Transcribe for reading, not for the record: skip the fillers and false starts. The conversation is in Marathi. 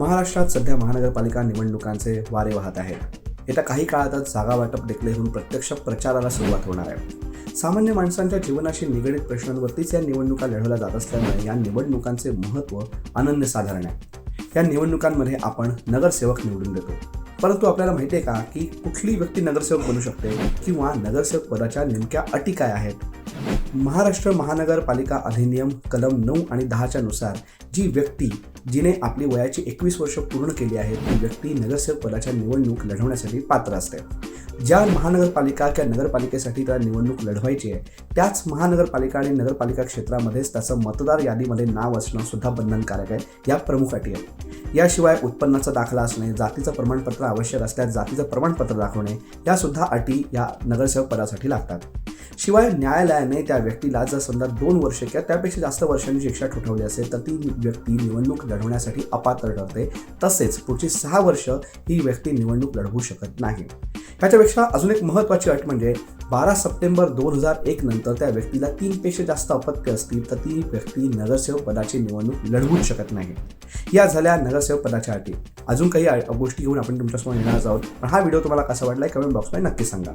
महाराष्ट्रात सध्या महानगरपालिका निवडणुकांचे वारे वाहत आहेत. येत्या काही काळातच जागा वाटप डिक्लेअर होऊन प्रत्यक्ष प्रचाराला सुरुवात होणार आहे. सामान्य माणसांच्या जीवनाशी निगडीत प्रश्नांवरतीच या निवडणुका लढवल्या जात असल्यामुळे या निवडणुकांचे महत्त्व अनन्यसाधारण आहे. या निवडणुकांमध्ये आपण नगरसेवक निवडून देतो, परंतु आपल्याला माहिती आहे का की कुठली व्यक्ती नगरसेवक बनू शकते किंवा नगरसेवक पदाच्या नेमक्या अटी काय आहेत? महाराष्ट्र महानगरपालिका अधिनियम कलम 9 आणि 10च्या नुसार जी व्यक्ती जिने आपली वयाची 21 वर्ष पूर्ण केली आहेत ती व्यक्ती नगरसेवक पदाच्या निवडणूक लढवण्यासाठी पात्र असते. ज्या महानगरपालिका किंवा नगरपालिकेसाठी त्याला निवडणूक लढवायची आहे त्याच महानगरपालिका आणि नगरपालिका क्षेत्रामध्येच त्याचं मतदार यादीमध्ये नाव असणं सुद्धा बंधनकारक आहे. या प्रमुख अटी आहेत. याशिवाय उत्पन्नाचा दाखला असणे, जातीचं प्रमाणपत्र आवश्यक असल्यास जातीचं प्रमाणपत्र दाखवणे यासुद्धा अटी या नगरसेवक पदासाठी लागतात. शिवाय न्यायालयाने त्या व्यक्तीला जर समजा 2 वर्ष किंवा त्यापेक्षा जास्त वर्षांची शिक्षा ठोठावली असेल तर ती व्यक्ती निवडणूक लढवण्यासाठी अपात्र ठरते. तसेच पुढची 6 वर्ष ही व्यक्ती निवडणूक लढवू शकत नाही. ह्याच्यापेक्षा अजून एक महत्त्वाची अट म्हणजे 12 सप्टेंबर 2001 नंतर त्या व्यक्तीला 3 पेक्षा जास्त अपत्य असतील तर ती व्यक्ती नगरसेवक पदाची निवडणूक लढवूच शकत नाही. या झाल्या नगरसेवक पदाच्या अटी. अजून काही गोष्टी घेऊन आपण तुमच्यासमोर येणार आहोत. पण हा व्हिडिओ तुम्हाला कसा वाटला कमेंट बॉक्समध्ये नक्की सांगा.